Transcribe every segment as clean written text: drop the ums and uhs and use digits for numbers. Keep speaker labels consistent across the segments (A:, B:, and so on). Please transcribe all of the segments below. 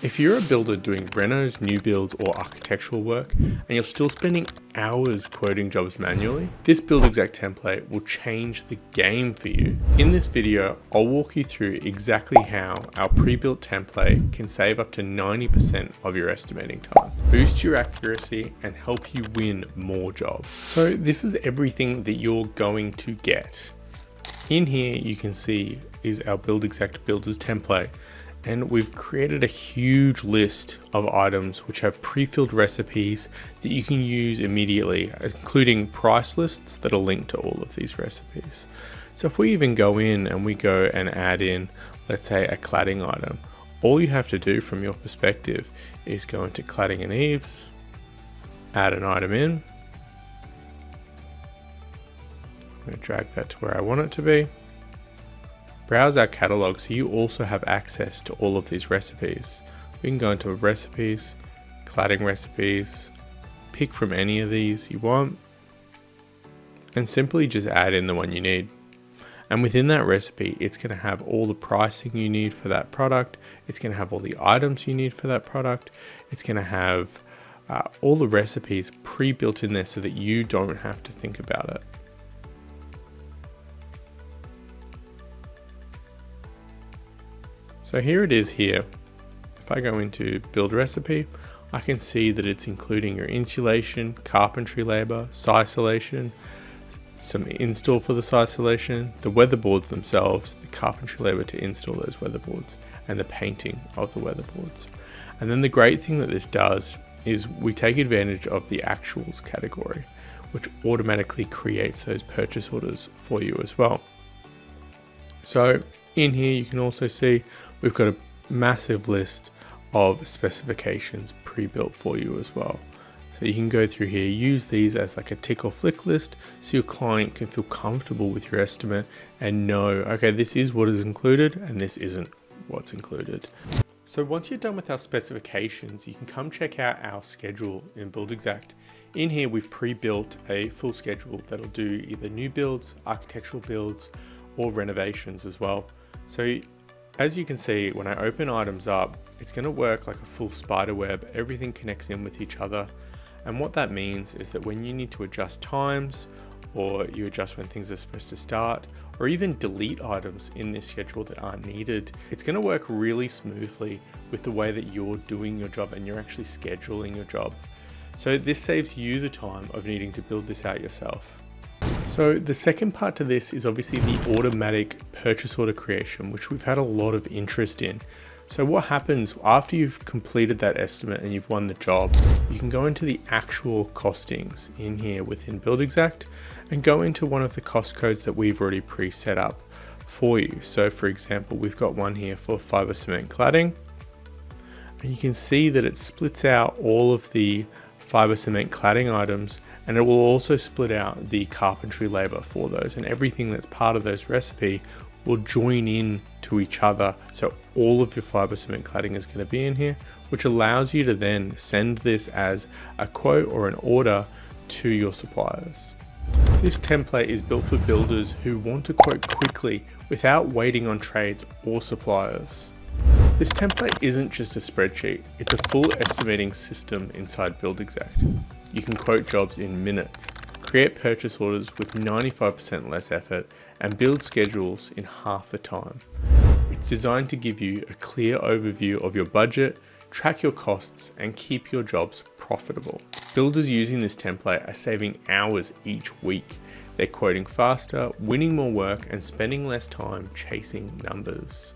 A: If you're a builder doing renos, new builds or architectural work and you're still spending hours quoting jobs manually, this Buildxact template will change the game for you. In this video, I'll walk you through exactly how our pre-built template can save up to 90% of your estimating time, boost your accuracy and help you win more jobs. So this is everything that you're going to get. In here you can see is our Buildxact builders template. And we've created a huge list of items which have pre-filled recipes that you can use immediately, including price lists that are linked to all of these recipes. So if we even go in and we go and add in, let's say, a cladding item, all you have to do from your perspective is go into cladding and eaves, add an item in. I'm going to drag that to where I want it to be. Browse our catalog so you also have access to all of these recipes. We can go into recipes, cladding recipes, pick from any of these you want, and simply just add in the one you need. And within that recipe, it's going to have all the pricing you need for that product. It's going to have all the items you need for that product. It's going to have all the recipes pre-built in there so that you don't have to think about it. So here it is here. If I go into build recipe, I can see that it's including your insulation, carpentry labor, isolation, some install for the isolation, the weatherboards themselves, the carpentry labor to install those weatherboards, and the painting of the weatherboards. And then the great thing that this does is we take advantage of the actuals category, which automatically creates those purchase orders for you as well. So in here you can also see we've got a massive list of specifications pre-built for you as well. So you can go through here, use these as like a tick or flick list so your client can feel comfortable with your estimate and know, okay, this is what is included and this isn't what's included. So once you're done with our specifications, you can come check out our schedule in Buildxact. In here we've pre-built a full schedule that'll do either new builds, architectural builds, or renovations as well. So as you can see, when I open items up, it's going to work like a full spider web. Everything connects in with each other. And what that means is that when you need to adjust times, or you adjust when things are supposed to start, or even delete items in this schedule that aren't needed, it's going to work really smoothly with the way that you're doing your job and you're actually scheduling your job. So this saves you the time of needing to build this out yourself. So the second part to this is obviously the automatic purchase order creation, which we've had a lot of interest in. So what happens after you've completed that estimate and you've won the job, you can go into the actual costings in here within Buildxact and go into one of the cost codes that we've already pre-set up for you. So for example, we've got one here for fiber cement cladding, and you can see that it splits out all of the fiber cement cladding items, and it will also split out the carpentry labor for those, and everything that's part of those recipe will join in to each other. So all of your fiber cement cladding is going to be in here, which allows you to then send this as a quote or an order to your suppliers. This template is built for builders who want to quote quickly without waiting on trades or suppliers. This template isn't just a spreadsheet, it's a full estimating system inside Buildxact. You can quote jobs in minutes, create purchase orders with 95% less effort, and build schedules in half the time. It's designed to give you a clear overview of your budget, track your costs, and keep your jobs profitable. Builders using this template are saving hours each week. They're quoting faster, winning more work, and spending less time chasing numbers.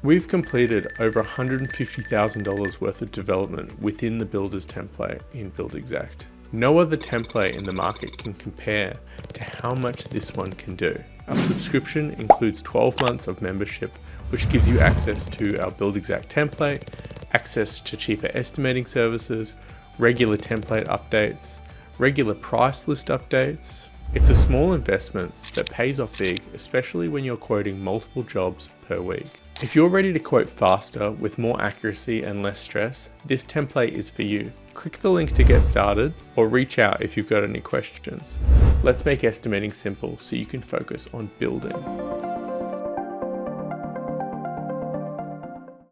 A: We've completed over $150,000 worth of development within the builders template in Buildxact. No other template in the market can compare to how much this one can do. Our subscription includes 12 months of membership, which gives you access to our Buildxact template, access to cheaper estimating services, regular template updates, regular price list updates. It's a small investment that pays off big, especially when you're quoting multiple jobs per week. If you're ready to quote faster with more accuracy and less stress, this template is for you. Click the link to get started or reach out if you've got any questions. Let's make estimating simple so you can focus on building.